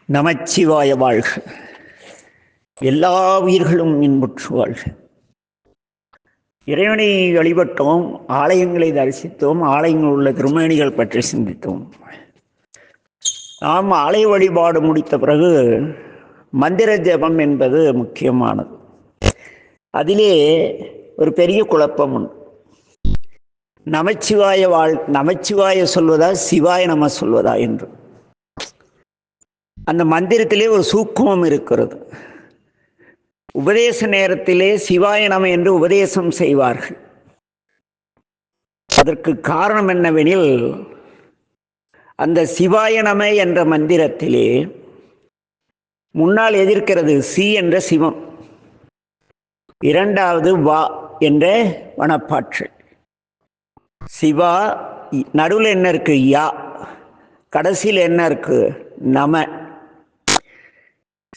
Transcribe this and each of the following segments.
நமச்சிவாய வாழ்க. எல்லா உயிர்களும் இன்புற்று வாழ்க. இறைவனை வழிபட்டோம், ஆலயங்களை தரிசித்தோம், ஆலயங்கள் உள்ள திருமேனிகள் பற்றி சிந்தித்தோம். நாம் ஆலய வழிபாடு முடித்த பிறகு மந்திர ஜபம் என்பது முக்கியமானது. அதிலே ஒரு பெரிய குழப்பம் உண்டு. நமச்சிவாய சொல்வதா சிவாய நம சொல்வதா என்று. அந்த மந்திரத்திலே ஒரு சூக்குமம் இருக்கிறது. உபதேச நேரத்திலே சிவாய நம என்று உபதேசம் செய்வார்கள். அதற்கு காரணம் என்னவெனில், அந்த சிவாய நம என்ற மந்திரத்திலே முன்னால் எதிர்க்கிறது சி என்ற சிவம், இரண்டாவது வா என்ற வனப்பாற்றல். சிவா, நடுவில் என்ன இருக்கு? யா. கடைசியில் என்ன இருக்கு? நம.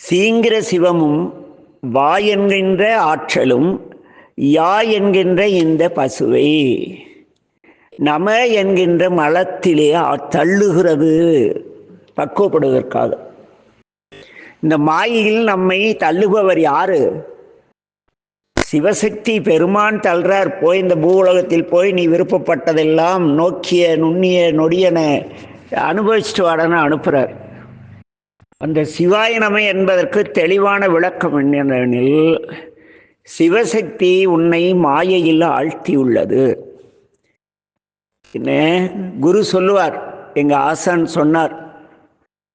சீங்கிற சிவமும் வா என்கின்ற ஆற்றலும் யா என்கின்ற இந்த பசுவை நம என்கின்ற மலத்திலே தள்ளுகிறது, பக்குவப்படுவதற்காக. இந்த மாயையில் நம்மை தள்ளுபவர் யாரு? சிவசக்தி பெருமான் தள்ளுறார். போய் இந்த பூவுலகத்தில் போய் நீ விருப்பப்பட்டதெல்லாம் நோக்கிய நுண்ணிய நொடியன அனுபவிச்சுட்டு வாடன்னு அனுப்புகிறார். அந்த சிவாய நம என்பதற்கு தெளிவான விளக்கம் என்னென்னில், சிவசக்தி உன்னை மாயையில் ஆழ்த்தியுள்ளது. என்ன குரு சொல்லுவார், எங்க ஆசான் சொன்னார்,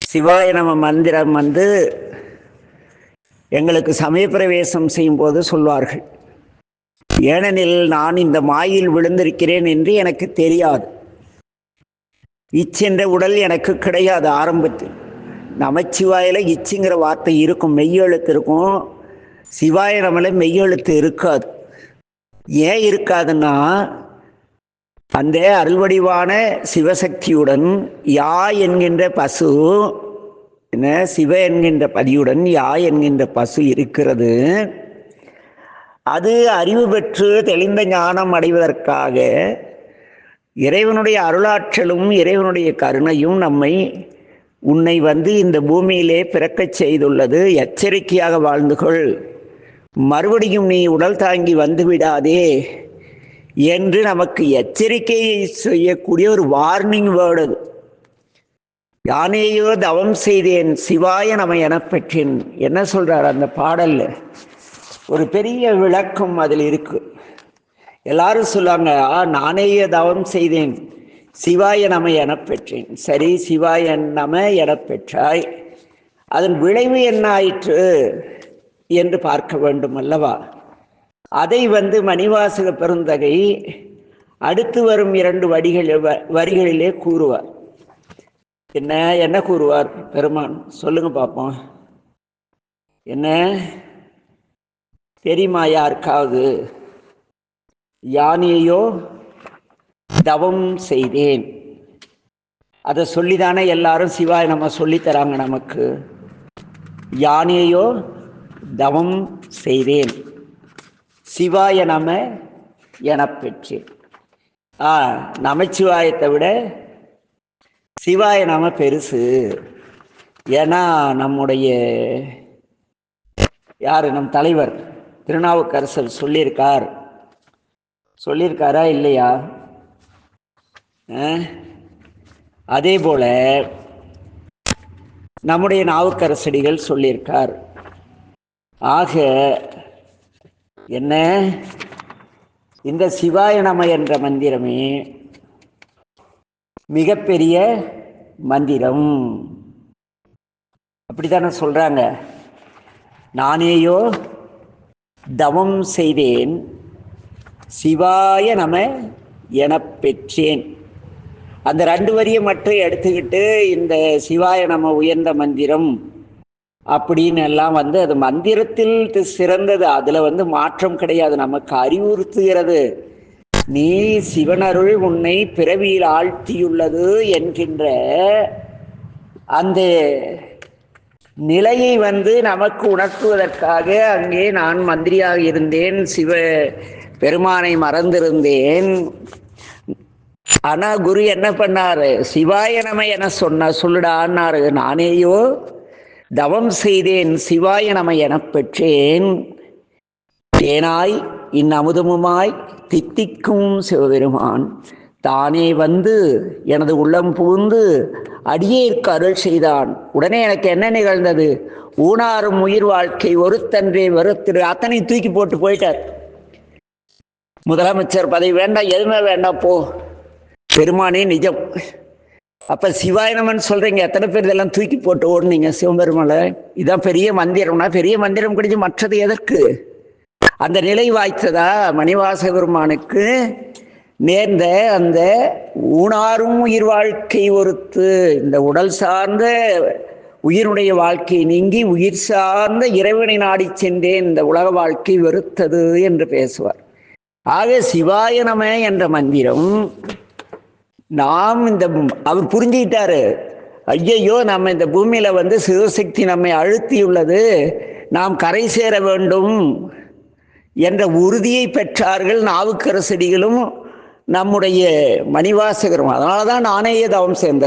சிவாய நம மந்திரம் எங்களுக்கு சமயப்பிரவேசம் செய்யும் போது சொல்வார்கள். ஏனெனில் நான் இந்த மாயில் விழுந்திருக்கிறேன் என்று எனக்கு தெரியாது. இச்சென்ற உடல் எனக்கு கிடையாது. ஆரம்பத்தில் நமச்சிவாயில இச்சுங்கிற வார்த்தை இருக்கும், மெய்யெழுத்து இருக்கும். சிவாய நமல மெய்யெழுத்து இருக்காது. ஏன் இருக்காதுன்னா, அந்த அருள்வடிவான சிவசக்தியுடன் யா என்கின்ற பசு, என்ன சிவ என்கின்ற பதியுடன் யா என்கின்ற பசு இருக்கிறது. அது அறிவு பெற்று தெளிந்த ஞானம் அடைவதற்காக இறைவனுடைய அருளாற்றலும் இறைவனுடைய கருணையும் உன்னை இந்த பூமியிலே பிறக்கச் செய்துள்ளது. எச்சரிக்கையாக வாழ்ந்து கொள், மறுபடியும் நீ உடல் தாங்கி வந்து விடாதே என்று நமக்கு எச்சரிக்கை செய்யக்கூடிய ஒரு வார்னிங் வேர்டு அது. யானேயோ தவம் செய்தேன் சிவாய நம என பெற்றேன். என்ன சொல்றார் அந்த பாடல்ல? ஒரு பெரிய விளக்கம் அதில் இருக்கு. எல்லாரும் சொல்லுவாங்க, நானேயோ தவம் செய்தேன் சிவாய நம என பெற்றேன். சரி, சிவாய நம என பெற்றாய், அதன் விளைவு என்ன ஆயிற்று என்று பார்க்க வேண்டும் அல்லவா? அதை மணிவாசக பெருந்தகை அடுத்து வரும் 2 வரிகளிலே கூறுவார். என்ன கூறுவார் பெருமான்? சொல்லுங்க பார்ப்போம். என்ன தெரியுமா யாருக்காவது? யானேயோ தவம் செய்தேன். அதை சொல்லிதானே எல்லாரும் சிவாய நம்ம சொல்லித்தராங்க நமக்கு. யானேயோ தவம் செய்தேன் சிவாய நம என பெற்றேன். நமச்சிவாயத்தை விட சிவாய நம பெருசு. ஏன்னா நம்முடைய யாரு, நம் தலைவர் திருநாவுக்கரசர் சொல்லியிருக்காரா இல்லையா? அதே போல நம்முடைய நாவுக்கரசடிகள் சொல்லியிருக்கார். ஆக என்ன, இந்த சிவாய நம என்ற மந்திரமே மிகப்பெரிய மந்திரம். அப்படித்தானே சொல்றாங்க. நானேயோ தவம் செய்தேன் சிவாய நம என பெற்றேன். அந்த 2 வரியை மட்டும் எடுத்துக்கிட்டு இந்த சிவாய நம உயர்ந்த மந்திரம் அப்படின்னு எல்லாம் அது மந்திரத்தில் சிறந்தது. அதுல மாற்றம் கிடையாது. நமக்கு அறிவுறுத்துகிறது, நீ சிவனருள் உன்னை பிறவியில் ஆழ்த்தியுள்ளது என்கின்ற அந்த நிலையை நமக்கு உணர்த்துவதற்காக. அங்கே நான் மந்திரியாக இருந்தேன், சிவ பெருமானை மறந்திருந்தேன். ஆனா குரு என்ன பண்ணாரு? சிவாய நம என சொல்லுடான்னாரு. நானேயோ தவம் செய்தேன் சிவாய நம எனப் பெற்றேன், தேனாய் இன்னமுதமுமாய் தித்திக்கும் சிவபெருமான் தானே வந்து எனது உள்ளம் புகுந்து அடியேற்கு அருள் செய்தான். உடனே எனக்கு என்ன நிகழ்ந்தது? ஊனாரும் உயிர் வாழ்க்கை ஒருத்தன்றே வெறுத்திரு, அத்தனை தூக்கி போட்டு போயிட்டார். முதலமைச்சர் பதவி வேண்டாம், எதுவுமே வேண்டாம், போ, பெருமானே நிஜம். அப்ப சிவாயனமன் சொல்றீங்க, எத்தனை பேர் இதெல்லாம் தூக்கி போட்டு ஓடுனீங்க சிவபெருமாளை? இதான் பெரிய மந்திரம்னா, பெரிய மந்திரம் கிடைச்சு மற்றது எதற்கு? அந்த நிலை வாய்த்ததா மணிவாச பெருமானுக்கு நேர்ந்த அந்த ஊனாரும் உயிர் வாழ்க்கை ஒருத்து, இந்த உடல் சார்ந்த உயிருடைய வாழ்க்கை நீங்கி உயிர் சார்ந்த இறைவனை நாடி சென்றேன், இந்த உலக வாழ்க்கை வெறுத்தது என்று பேசுவார். ஆக சிவாய நம என்ற மந்திரம் நாம் அவர் புரிஞ்சுக்கிட்டாரு. ஐயையோ, நம்ம இந்த பூமியில வந்து சிவசக்தி நம்மை அழுத்தியுள்ளது, நாம் கரை சேர வேண்டும் என்ற உறுதியை பெற்றார்கள் நாவுக்கரசடிகளும் நம்முடைய மணிவாசகரும். அதனால தான் நாணய தவம் சேர்ந்த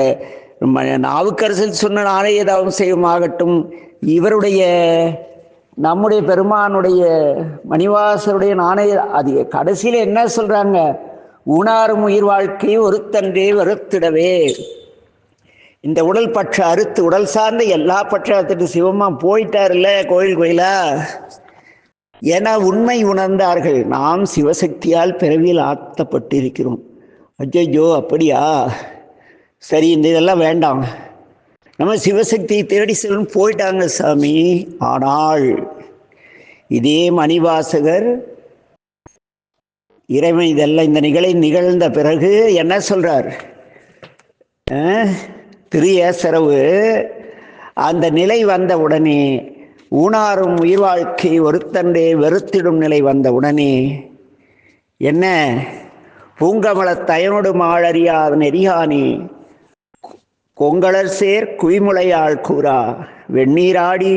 நாவுக்கரசர் சொன்ன நாணய தவம் செய்யுமாகட்டும், இவருடைய நம்முடைய பெருமானுடைய மணிவாசருடைய நாணய, அது கடைசியில் என்ன சொல்றாங்க? ஊனாரும் உயிர் வாழ்க்கை ஒருத்தன்றே வெறுத்திடவே. இந்த உடல் பற்ற அறுத்து உடல் சார்ந்த எல்லா பற்ற அறுத்துட்டு சிவமா போயிட்டார்ல கோயில் கோயிலா. ஏன்னா உண்மை உணர்ந்தார்கள், நாம் சிவசக்தியால் பிறவியில் ஆழ்த்தப்பட்டிருக்கிறோம். அஜ்ஜோ அப்படியா, சரி, இந்த இதெல்லாம் வேண்டாம், நம்ம சிவசக்தியை தேடி செல்லும் போயிட்டாங்க சாமி. ஆனால் இதே மணிவாசகர் இறைவன் இதெல்லாம் இந்த நிகழ்ந்த பிறகு என்ன சொல்றார்? திரு ஏசரவு அந்த நிலை வந்த உடனே, ஊனாரும் உயிர் வாழ்க்கை ஒருத்தண்டே வெறுத்திடும் நிலை வந்த உடனே என்ன? பூங்கமல தயனொடு மாழறியாத நெறியானே கொங்கலர் சேர் குவிமுளையாள் கூறா வெண்ணீராடி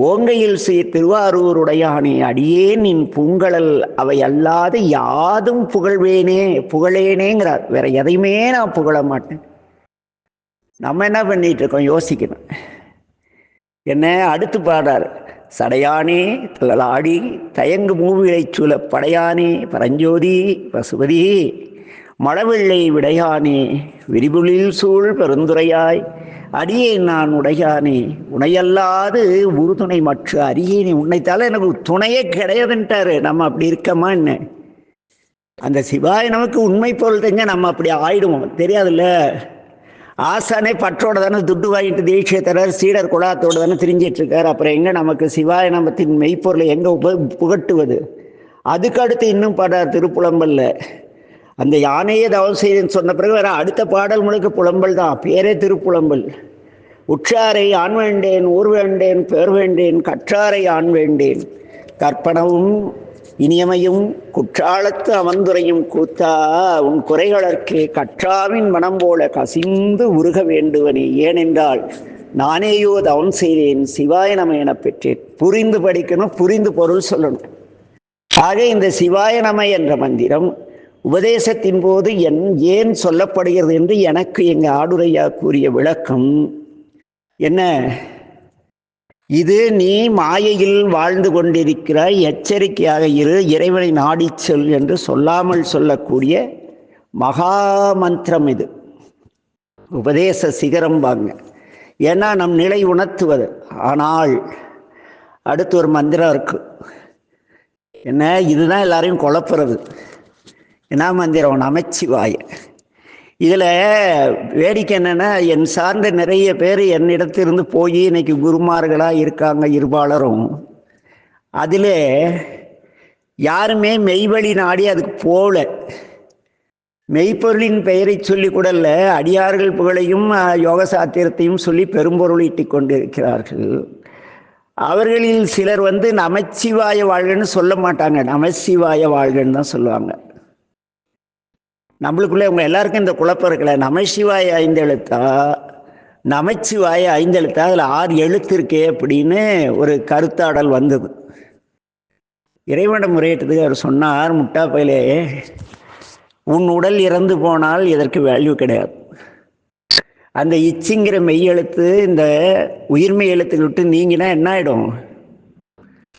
ஓங்கையில் சீர் திருவாரூருடையானே அடியேன் நின் பூங்கலல் அவை அல்லாத யாதும் புகழேனேங்கிறார். வேற எதையுமே நான் புகழ மாட்டேன். நம்ம என்ன பண்ணிட்டு இருக்கோம் யோசிக்கணும். என்ன அடுத்து பாடார்? சடையானே தலாடி தயங்கு மூவிலை சூழ படையானே பரஞ்சோதி பசுபதி மழவெள்ளை விடையானே விரிபுலில் சூழ் பெருந்துரையாய் அடியே நான் உடையானே உனையல்லாது உறுதுணை மற்ற அரியேனே. உன்னைத்தால எனக்கு துணையே கிடையாதுன்ட்டாரு. நம்ம அப்படி இருக்கமா என்ன? அந்த சிவாய் நமக்கு உண்மை பொருள் தெரிஞ்சா நம்ம அப்படி ஆயிடுவோம். தெரியாதுல்ல. ஆசானே பற்றோட தானே துட்டு வாங்கிட்டு தீட்சை தரார், சீடர் குழாத்தோடு தானே திரிஞ்சிட்டு இருக்காரு. அப்புறம் எங்க நமக்கு சிவாய நமத்தின் மெய்ப்பொருளை எங்க புகட்டுவது? அதுக்கு அடுத்து இன்னும் பாடார் திருப்புலம்பல்ல. அந்த யானையே தவம் செய்தேன்னு சொன்ன பிறகு வேற அடுத்த பாடல் முழுக்க புலம்பல் தான். பேரே திருப்புலம்பல். உற்றாரை ஆண் வேண்டேன், ஊர் வேண்டேன், பேர் வேண்டேன், கற்றாரை ஆண் வேண்டேன், கற்பனவும் இனியமையும் குற்றாலத்து அமர்ந்துரையும் கூத்தா உன் குறைகளற்கே கற்றாவின் மனம் போல கசிந்து உருக வேண்டுவனே. ஏனென்றால் நானேயோ தவம் செய்தேன் சிவாய நம என பெற்றேன். புரிந்து படிக்கணும், புரிந்து பொருள் சொல்லணும். ஆக இந்த சிவாய நம என்ற மந்திரம் உபதேசத்தின் போது ஏன் சொல்லப்படுகிறது என்று எனக்கு எங்க ஆடுரையா கூறிய விளக்கம் என்ன? இது நீ மாயையில் வாழ்ந்து கொண்டிருக்கிறாய், எச்சரிக்கையாக இரு, இறைவனை நாடிச் சொல் என்று சொல்லாமல் சொல்லக்கூடிய மகா மந்திரம் இது. உபதேச சிகரம் வாங்க. ஏன்னா நம் நிலை உணர்த்துவது. ஆனால் அடுத்து ஒரு மந்திரம் இருக்கு. என்ன? இதுதான் எல்லாரையும் குழப்புறது. என்ன மந்திரம்? நமச்சிவாய. இதில் வேடிக்கை என்னென்னா, என் சார்ந்த நிறைய பேர் என்னிடத்திலிருந்து போய் இன்னைக்கு குருமார்களாக இருக்காங்க இருபாலரும். அதில் யாருமே மெய்வழி நாடி அதுக்கு போகல. மெய்ப்பொருளின் பெயரை சொல்லி கூடல, அடியார்கள் புகழையும் யோக சாத்திரத்தையும் சொல்லி பெரும்பொருள் ஈட்டிக் கொண்டிருக்கிறார்கள். அவர்களில் சிலர் நமச்சிவாய வாழ்கன்னு சொல்ல மாட்டாங்க, நமசிவாய வாழ்கன்னு தான் சொல்லுவாங்க. நம்மளுக்குள்ளே அவங்க எல்லாருக்கும் இந்த குழப்பம் இருக்கல. நமசிவாய 5 எழுத்தா, நமச்சிவாய 5 எழுத்தா, அதில் 6 எழுத்து இருக்கே அப்படின்னு ஒரு கருத்தாடல் வந்தது. இறைவனிடம் முறையிட்டதுக்கு அவர் சொன்னார், முட்டா பயிலே, உன் உடல் இறந்து போனால் இதற்கு வேல்யூ கிடையாது. அந்த இச்சிங்கிற மெய்யெழுத்து இந்த உயிர்மெய் எழுத்துக்கு விட்டு நீங்கினா என்ன ஆகிடும்?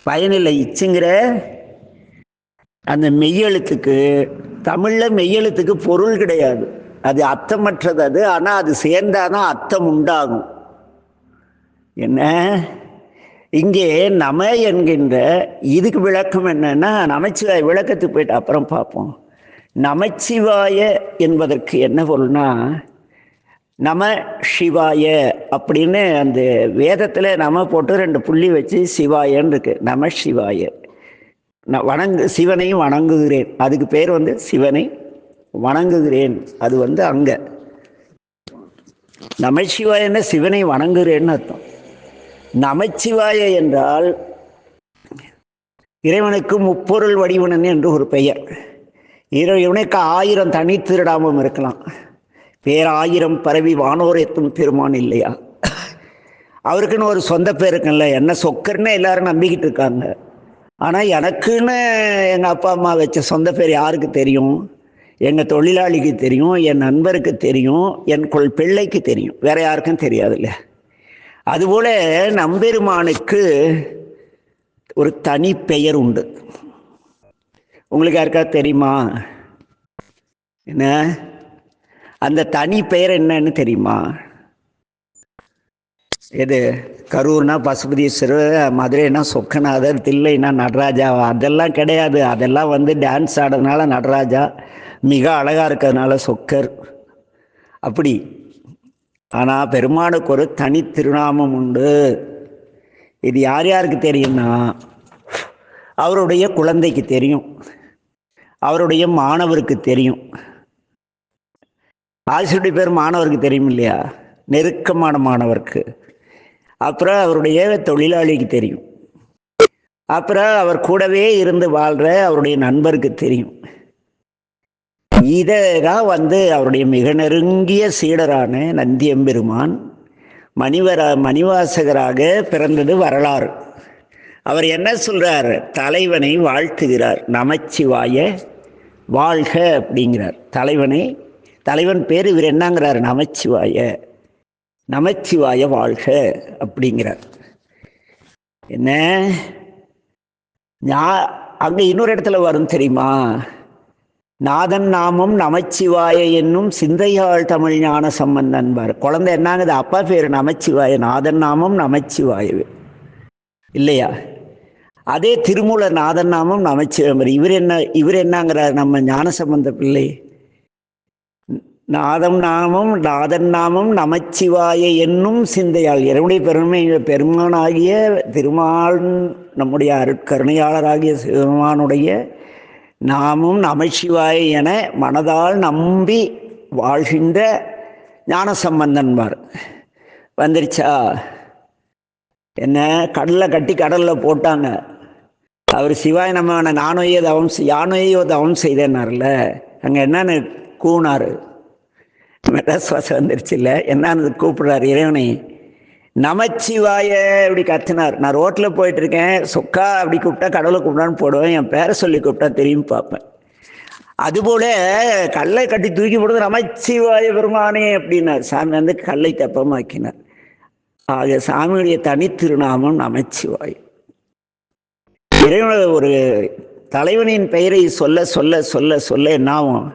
பயனில்லை. இச்சுங்கிற அந்த மெய்யெழுத்துக்கு தமிழில் மெய்யெழுத்துக்கு பொருள் கிடையாது, அது அர்த்தமற்றது. அது ஆனால் அது சேர்ந்தாதான் அர்த்தம் உண்டாகும். என்ன இங்கே நம என்கின்ற இதுக்கு விளக்கம் என்னன்னா, நமச்சிவாய விளக்கத்துக்கு போயிட்டு அப்புறம் பார்ப்போம். நமச்சிவாய என்பதற்கு என்ன பொருள்னா, நம சிவாய அப்படின்னு அந்த வேதத்தில் நம போட்டு 2 புள்ளி வச்சு சிவாயன்னு இருக்கு. நம சிவாய, நான் சிவனையும் வணங்குகிறேன். அதுக்கு பேர் சிவனை வணங்குகிறேன். அது அங்க நமச்சிவாயன்னா சிவனை வணங்குகிறேன்னு அர்த்தம். நமச்சிவாய என்றால் இறைவனுக்கு முப்பொருள் வடிவனன் என்று ஒரு பெயர். இறைவனுக்கு 1000 தனி திருடாமம் இருக்கலாம், பேராயிரம் பரவி வானோர் எத்தும் பெருமான் இல்லையா? அவருக்குன்னு ஒரு சொந்த பேர் இருக்குல்ல. என்ன சொக்கர்னு எல்லாரும் நம்பிக்கிட்டு இருக்காங்க. ஆனால் எனக்குன்னு எங்கள் அப்பா அம்மா வச்ச சொந்த பேர் யாருக்கு தெரியும்? எங்கள் தொழிலாளிக்கு தெரியும், என் நண்பருக்கு தெரியும், என் பிள்ளைக்கு தெரியும், வேற யாருக்கும் தெரியாதுல்ல. அதுபோல நம்பெருமானுக்கு ஒரு தனி பெயர் உண்டு. உங்களுக்கு யாருக்கா தெரியுமா? என்ன அந்த தனி பெயர் என்னன்னு தெரியுமா? எது? கரூர்னா பசுபதீஸ்வரர், மதுரைனா சொக்கநாதர், தில்லைனா நடராஜா. அதெல்லாம் கிடையாது. அதெல்லாம் டான்ஸ் ஆடுறதுனால நடராஜா, மிக அழகா இருக்கிறதுனால சொக்கர், அப்படி. ஆனால் பெருமானுக்கு ஒரு தனி திருநாமம் உண்டு. இது யார் யாருக்கு தெரியும்னா, அவருடைய குழந்தைக்கு தெரியும், அவருடைய மாணவருக்கு தெரியும். ஆசிரியருடைய பேர் மாணவருக்கு தெரியும் இல்லையா? நெருக்கமான மாணவருக்கு. அப்புறம் அவருடைய தொழிலாளிக்கு தெரியும். அப்புறம் அவர் கூடவே இருந்து வாழ்கிற அவருடைய நண்பருக்கு தெரியும். இதான் அவருடைய மிக நெருங்கிய சீடரான நந்தியம்பெருமான் மணிவாசகராக பிறந்தது வரலாறு. அவர் என்ன சொல்றார்? தலைவனை வாழ்த்துகிறார். நமச்சிவாய வாழ்க அப்படிங்கிறார். தலைவன் பேர் இவர் என்னங்கிறார்? நமச்சிவாய, நமச்சிவாய வாழ்க அப்படிங்கிறார். என்ன அங்க இன்னொரு இடத்துல வரும் தெரியுமா? நாதன் நாமம் நமச்சிவாய என்னும் சிந்தையாள் தமிழ் ஞான சம்பந்தன் பார். குழந்தை என்னங்குது? அப்பா பேர் நமச்சிவாய, நாதன் நாமம் நமச்சிவாயவே இல்லையா? அதே திருமூலர் நாதன் நாமம் நமச்சிவாயர். இவர் என்னங்கிறார்? நம்ம ஞான சம்பந்த பிள்ளை நாதன் நாமம் நமச்சிவாய என்னும் சிந்தையாள். என்னுடைய பெருமானாகிய திருமால், நம்முடைய அருட்கருணையாளராகிய சிவமானுடைய நாமும் நமச்சிவாய என மனதால் நம்பி வாழ்கின்ற ஞான சம்பந்தன்பார். வந்துருச்சா? என்ன கடலில் கட்டி கடலில் போட்டாங்க. அவர் சிவாய நம்ம யானையோ தவம் செய்தேன்னார்ல. அங்கே என்னன்னு கூனாரு? மெட்ராஸ் வாசம் வந்துருச்சு இல்லை? என்னன்னு கூப்பிடுறாரு இறைவனை? நமச்சிவாய அப்படி கத்தினார். நான் ரோட்டில் போயிட்டு இருக்கேன், சொக்கா அப்படி கூப்பிட்டா கடவுளை கூப்பிட்டான்னு போடுவேன், என் பேரை சொல்லி கூப்பிட்டா தெரியும் பார்ப்பேன். அதுபோல கல்லை கட்டி தூக்கி போடுறது நமச்சிவாய பெருமானே அப்படின்னார். சாமி கல்லை தெப்பமாக்கினார். ஆக சாமியுடைய தனித்திருநாமம் நமச்சிவாய். இறைவன் ஒரு தலைவனின் பெயரை சொல்ல சொல்ல சொல்ல சொல்ல என்னாகும்?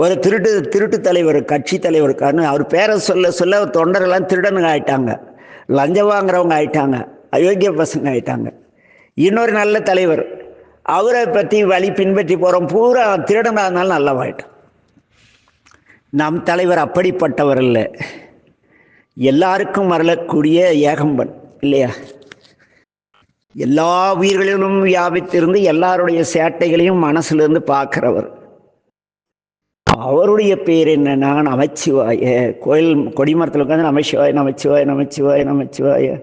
ஒரு திருட்டு தலைவர், கட்சி தலைவருக்காரன்னு அவர் பேரை சொல்ல சொல்ல தொண்டரெல்லாம் திருடனுங்க ஆயிட்டாங்க, லஞ்சம் வாங்குறவங்க ஆயிட்டாங்க, அயோக்கிய பசங்க ஆயிட்டாங்க. இன்னொரு நல்ல தலைவர், அவரை பற்றி வழி பின்பற்றி போகிறோம், பூரா திருடனாக இருந்தாலும் நல்லவாயிட்டான். நம் தலைவர் அப்படிப்பட்டவர் இல்லை, எல்லாருக்கும் மறலக்கூடிய ஏகம்பன் இல்லையா? எல்லா உயிர்களிலும் வியாபித்திருந்து எல்லாருடைய சேட்டைகளையும் மனசுலேருந்து பார்க்குறவர். அவருடைய பேர் என்னன்னா நமச்சிவாய. கோயில் கொடிமரத்தில் உட்காந்து நமச்சிவாய நமச்சிவாய நமச்சிவாய நமச்சிவாய,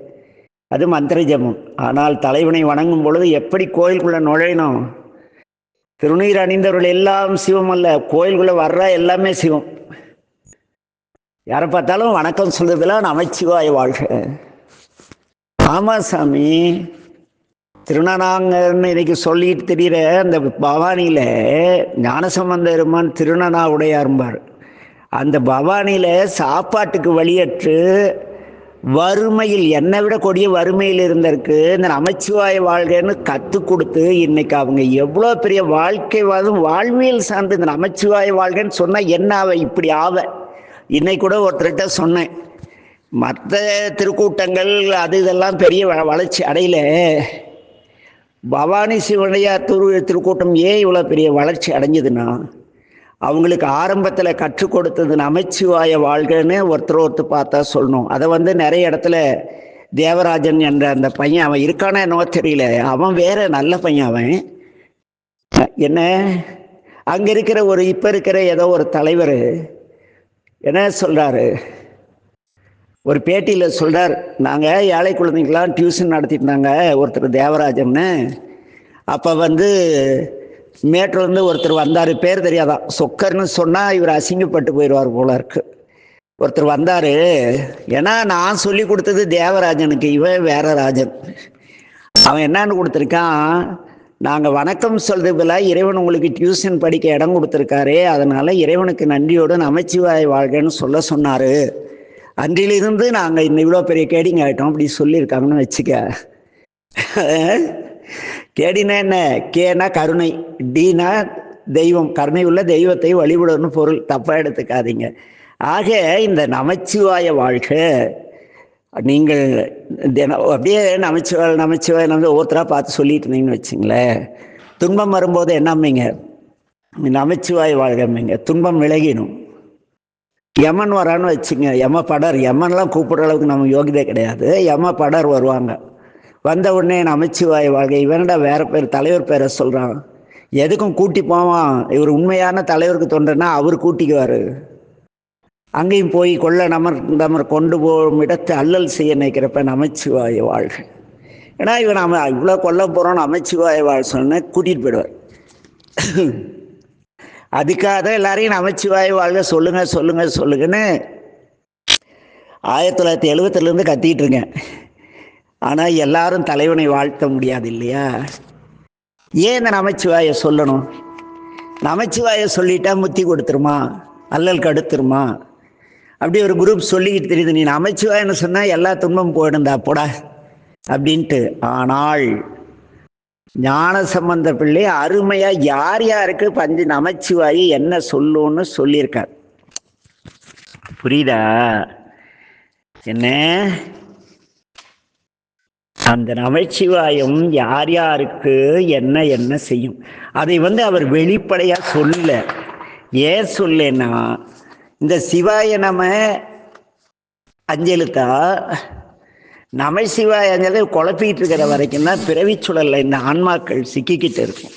அது மந்திர ஜபம். ஆனால் தலைவனை வணங்கும் பொழுது எப்படி கோயிலுக்குள்ள நுழையணும்? திருநீர் அணிந்தவர்கள் எல்லாம் சிவம் அல்ல, கோயிலுக்குள்ள வர்ற எல்லாமே சிவம். யாரை பார்த்தாலும் வணக்கம் சொல்றதுலாம் நமச்சிவாய வாழ்க. ஆமா சாமி, திருநனாங்கன்னு இன்னைக்கு சொல்லிட்டு தெரிகிற அந்த பவானியில் ஞானசம்பந்த பெருமான் திருநனா உடையார்பார். அந்த பவானியில் சாப்பாட்டுக்கு வழியற்று வறுமையில், என்னை விட கொடிய வறுமையில் இருந்தருக்கு இந்த நமச்சிவாய வாழ்க்கைன்னு கற்றுக் கொடுத்து இன்னைக்கு அவங்க எவ்வளோ பெரிய வாழ்க்கைவாதம் வாழ்வியல் சார்ந்து இந்த நமச்சிவாய வாழ்க்கைன்னு சொன்னால் என்ன ஆவ இப்படி ஆவ. இன்னைக்கு கூட ஒருத்தர்கிட்ட சொன்னேன், மற்ற திருக்கூட்டங்கள் அது இதெல்லாம் பெரிய வளர்ச்சி அடையல, பவானி சிவனையார் திருக்கூட்டம் ஏன் இவ்வளோ பெரிய வளர்ச்சி அடைஞ்சதுன்னா அவங்களுக்கு ஆரம்பத்தில் கற்றுக் கொடுத்தது நமச்சிவாய வாழ்க்கைன்னு ஒருத்தர் பார்த்தா சொல்லணும். அதை நிறைய இடத்துல தேவராஜன் என்ற அந்த பையன், அவன் இருக்கானா என்னவோ தெரியல, அவன் வேற நல்ல பையன். அவன் என்ன அங்கே இருக்கிற இப்போ இருக்கிற ஏதோ ஒரு தலைவர் என்ன சொல்கிறாரு, ஒரு பேட்டியில் சொல்கிறார், நாங்கள் ஏழை குழந்தைங்களாம் டியூஷன் நடத்திட்டு இருந்தாங்க ஒருத்தர் தேவராஜன்னு. அப்போ மேட்லேருந்து ஒருத்தர் வந்தார், பேர் தெரியாதான், சொக்கர்னு சொன்னால் இவர் அசிங்கப்பட்டு போயிடுவார் போல இருக்கு. ஒருத்தர் வந்தார், ஏன்னா நான் சொல்லி கொடுத்தது தேவராஜனுக்கு, இவன் வேற ராஜன். அவன் என்னன்னு கொடுத்துருக்கான், நாங்கள் வணக்கம் சொல்றதுல இறைவன் உங்களுக்கு டியூஷன் படிக்க இடம் கொடுத்துருக்காரு, அதனால இறைவனுக்கு நன்றியோடு நமச்சிவாய வாழ்க்கைன்னு சொல்ல சொன்னார், அன்றிலிருந்து நாங்கள் இவ்வளோ பெரிய கேடிங்க ஆகிட்டோம் அப்படி சொல்லியிருக்காங்கன்னு வச்சுக்க. கேடினா என்ன, கேனா கருணை, டீனா தெய்வம், கருணை உள்ள தெய்வத்தை வழிபடணும்னு பொருள், தப்பாக எடுத்துக்காதீங்க. ஆக இந்த நமச்சிவாய வாழ்க்கை நீங்கள் அப்படியே நமச்சிவாய ஒவ்வொருத்தராக பார்த்து சொல்லிட்டு இருந்தீங்கன்னு வச்சுங்களேன், துன்பம் வரும்போது என்னம்மிங்க, நமச்சிவாய வாழ்க்கைங்க, துன்பம் விலகிடும். யமன் வரான்னு வச்சுங்க, யம படர், யமன்லாம் கூப்பிடுற அளவுக்கு நமக்கு யோகியதை கிடையாது, யம படர் வருவாங்க. வந்த உடனே நமச்சிவாய வாழ்க்கை, இவனடா வேற பேர் தலைவர் பேரை சொல்கிறான், எதுக்கும் கூட்டி போவான், இவர் உண்மையான தலைவருக்கு தொண்டனா அவர் கூட்டிக்குவார். அங்கேயும் போய் கொள்ள நமர் கொண்டு போகும் இடத்தை அல்லல் செய்ய நினைக்கிறப்ப நமச்சிவாய வாழ்க்கை. ஏன்னா இவன் நம்ம இவ்வளோ கொல்ல போகிறோன்னு நமச்சிவாய வாழ் சொன்ன கூட்டிகிட்டு போயிடுவார். அதுக்காக தான் எல்லாரையும் நமச்சிவாய வாழ்க்கை சொல்லுங்க சொல்லுங்க சொல்லுங்கன்னு 1970 கத்திக்கிட்டு இருக்கேன். ஆனால் எல்லாரும் தலைவனை வாழ்த்த முடியாது இல்லையா? ஏன் இந்த நமச்சிவாய சொல்லணும்? நமச்சிவாய சொல்லிட்டா முத்தி கொடுத்துருமா, அல்லல் கடுத்துருமா? அப்படி ஒரு குரூப் சொல்லிக்கிட்டு தெரியுது, நீ நமச்சிவாயன்னு சொன்னால் எல்லா துன்பம் போயிடுந்தா போடா அப்படின்ட்டு. ஆனால் ஞானசம்பந்த பிள்ளை அருமையா யார் யாருக்கு நமச்சிவாயி என்ன சொல்லுன்னு சொல்லியிருக்கார். புரியுதா என்ன? அந்த நமச்சிவாயம் யார் யாருக்கு என்ன என்ன செய்யும், அதை அவர் வெளிப்படையா சொல்ல. ஏன் சொல்லேன்னா, இந்த சிவாய நம அஞ்செழுத்தா நமசிவாய அஞ்சலை குழப்பிக்கிட்டு இருக்கிற வரைக்கும் தான் பிறவி சுழல்ல இந்த ஆன்மாக்கள் சிக்கிக்கிட்டு இருக்கும்.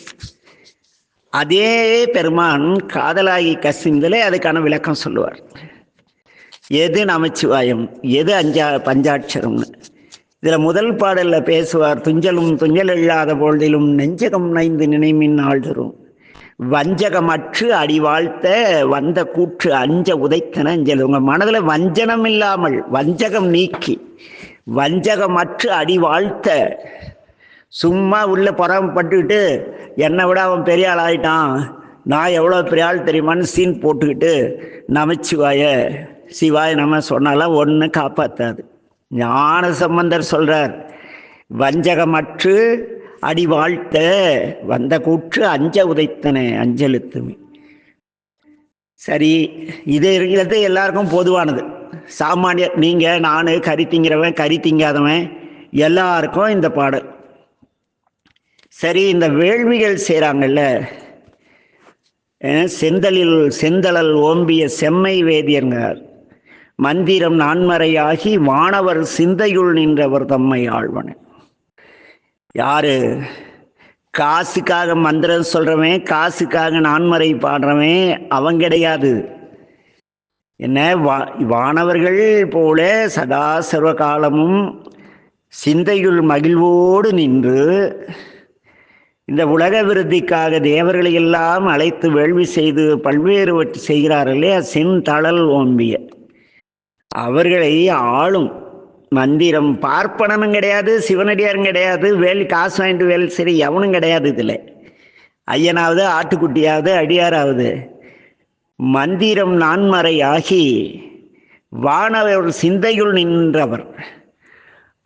அதே பெருமான் காதலாகி கசிந்தலே அதுக்கான விளக்கம் சொல்லுவார். எது நமச்சிவாயம், எது பஞ்சாட்சரம்னு. இதில் முதல் பாடலில் பேசுவார், துஞ்சலும் துஞ்சல் இல்லாத பொழுதிலும் நெஞ்சகம் நைந்து நினைமின் ஆழ்தரும் வஞ்சகமற்று அடி வாழ்த்த வந்த கூற்று அஞ்ச உதைத்தன அஞ்சல். உங்கள் மனதில் வஞ்சனம் இல்லாமல், வஞ்சகம் நீக்கி, வஞ்சகமற்று அடி வாழ்த்த, சும்மா உள்ள புறப்பட்டுக்கிட்டு என்னை விட அவன் பெரிய ஆள் ஆகிட்டான், நான் எவ்வளோ பெரிய ஆள் தெரியுமான்னு சீன் போட்டுக்கிட்டு நமச்சிவாய சிவாய நம்ம சொன்னாலாம் ஒன்று காப்பாற்றாது. ஞான சம்பந்தர் சொல்றார், வஞ்சகமற்று அடி வாழ்த்த வந்த கூற்று அஞ்ச உதைத்தன அஞ்செழுத்துமே. சரி, இது இருக்கிறது எல்லாருக்கும் பொதுவானது. சாமானியர், நீங்க நானு, கறி திங்கிறவன் கறி திங்காதவன் எல்லாருக்கும் இந்த பாடல். சரி, இந்த வேள்விகள் செய்கிறாங்கல்ல, செந்தழல் ஓம்பிய செம்மை வேதியர்கார் மந்திரம் நான்மறையாகி வானவர் சிந்தையுள் நின்றவர் தம்மை ஆழ்வன. யாரு? காசுக்காக மந்திரம் சொல்றவன், காசுக்காக நான்மறை பாடுறவன் அவன் கிடையாது. என்ன, வானவர்கள் போல சதா சர்வ காலமும் சிந்தையுள் மகிழ்வோடு நின்று இந்த உலக விருத்திக்காக தேவர்களை எல்லாம் அழைத்து வேள்வி செய்து பல்வேறு செய்கிறார்களே செந்தழல் ஓம்பிய அவர்களை ஆளும் மந்திரம். பார்ப்பனனும் கிடையாது, சிவனடியாரும் கிடையாது, காசு வாங்கிட்டு வேலை சரி எவனும் கிடையாது. இதில் ஐயனாவது ஆட்டுக்குட்டியாவது அடியாராவது மந்திரம் நான்மறையாகி வானவர் சிந்தையுள் நின்றவர்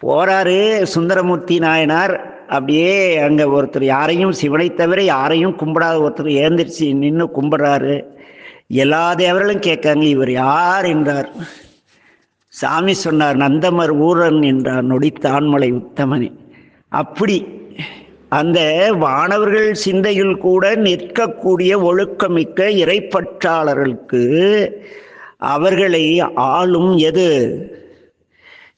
போறாரு. சுந்தரமூர்த்தி நாயனார் அப்படியே அங்கே ஒருத்தர் யாரையும் சிவனை தவிர யாரையும் கும்பிடாத ஒருத்தர் ஏந்திரிச்சு நின்று கும்பிட்றாரு. எல்லா தேவர்களும் கேட்காங்க, இவர் யார் என்றார். சாமி சொன்னார், நந்தமர் ஊரன் என்றார், நொடித்தான்மலை உத்தமனே. அப்படி அந்த வானவர்கள் சிந்தையில் கூட நிற்கக்கூடிய ஒழுக்கமிக்க இறைப்பற்றாளர்களுக்கு அவர்களை ஆளும் எது?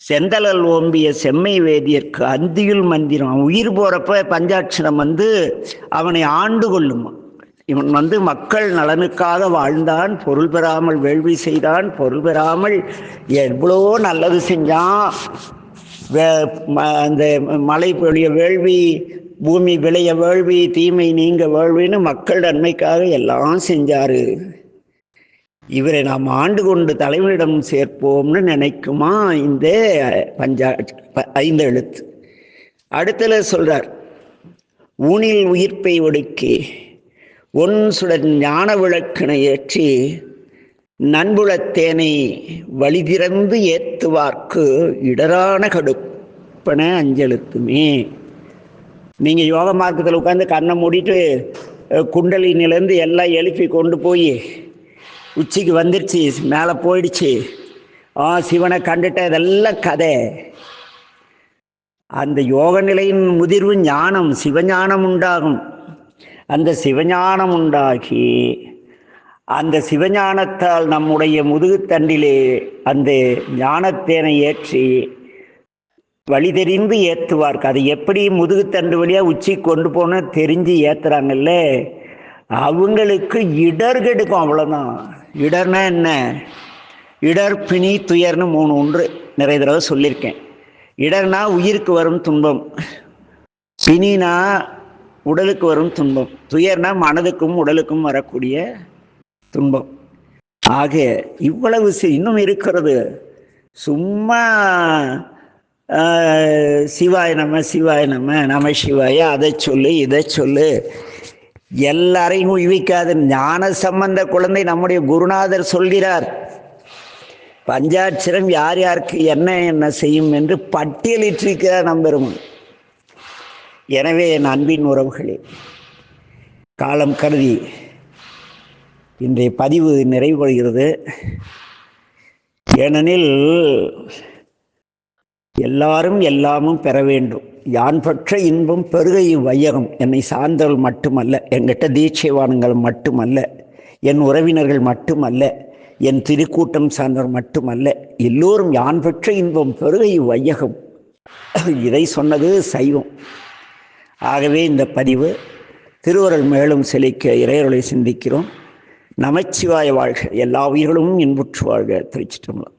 செந்தலல் ஓம்பிய செம்மை வேதியர்க்கு அந்தியுள் மந்திரம். உயிர் போறப்ப பஞ்சாட்சரம் அவனை ஆண்டு கொள்ளும். இவன் மக்கள் நலனுக்காக வாழ்ந்தான், பொருள் பெறாமல் வேள்வி செய்தான், பொருள் பெறாமல் எவ்வளோ நல்லது செஞ்சான். அந்த மழை பொழிய வேள்வி, பூமி விளைய வேள்வி, தீமை நீங்க வேள்வின்னு மக்கள் நன்மைக்காக எல்லாம் செஞ்சாரு. இவரை நாம் ஆண்டு கொண்டு தலைவனிடம் சேர்ப்போம்னு நினைக்குமா இந்த ஐந்து எழுத்து. அடுத்தல சொல்றார், ஊனில் உயிர்ப்பை ஒடுக்கி ஒன் சுடன் ஞான விளக்கினை ஏற்றி நண்புலத்தேனை வழிதிறந்து ஏத்துவார்க்கு இடரான கடுப்பன அஞ்செழுத்துமே. நீங்கள் யோக மார்க்கத்தில் உட்காந்து கண்ணை மூடிட்டு குண்டலினிலேருந்து எல்லாம் எழுப்பி கொண்டு போய் உச்சிக்கு வந்துருச்சு, மேலே போயிடுச்சு, சிவனை கண்டுட்ட, இதெல்லாம் கதை. அந்த யோக நிலையின் முதிர்வு ஞானம், சிவஞானம் உண்டாகும். அந்த சிவஞானம் உண்டாகி அந்த சிவஞானத்தால் நம்முடைய முதுகுத்தண்டிலே அந்த ஞானத்தேனை ஏற்றி வழி தெரிந்து ஏற்றுவார்க்கு. அது எப்படி முதுகுத்தண்டு வழியாக உச்சி கொண்டு போன தெரிஞ்சு ஏற்றுறாங்கல்ல, அவங்களுக்கு இடர் கெடுக்கும். அவ்வளோதான். இடர்னா என்ன? இடர், பிணி, துயர்னு 3 ஒன்று நிறைய தடவை சொல்லியிருக்கேன். இடர்னா உயிருக்கு வரும் துன்பம், பிணினா உடலுக்கு வரும் துன்பம், துயர்னா மனதுக்கும் உடலுக்கும் வரக்கூடிய துன்பம். ஆக இவ்வளவு இன்னும் இருக்கிறது. சும்மா சிவாய நம சிவாய நம நம சிவாய அதை சொல்லு இதை சொல்லு எல்லாரையும் உய்விக்காது. ஞான சம்பந்த குழந்தை நம்முடைய குருநாதர் சொல்கிறார், பஞ்சாட்சரம் யார் யாருக்கு என்ன என்ன செய்யும் என்று பட்டியலிட்டிருக்கிறார் நம்பெருமான். எனவே என் அன்பின் உறவுகளே, காலம் கருதி இன்றைய பதிவு நிறைவுபடுகிறது. ஏனெனில் எல்லாரும் எல்லாமும் பெற வேண்டும். யான் பெற்ற இன்பம் பெருகை வையகம். என்னை சார்ந்தவர்கள் மட்டுமல்ல, என்கிட்ட தீட்சைவானங்கள் மட்டுமல்ல, என் உறவினர்கள் மட்டுமல்ல, என் திருக்கூட்டம் சார்ந்தவர் மட்டுமல்ல, எல்லோரும் யான் பெற்ற இன்பம் பெருகை வையகம். இதை சொன்னது சைவம். ஆகவே இந்த பதிவு திருவருள் மேலும் செழிக்க இறையருளை சிந்திக்கிறோம். நமச்சிவாய வாழ்க. எல்லா உயிர்களும் இன்புற்று வாழ்க. திருச்சிற்றம்பலம்.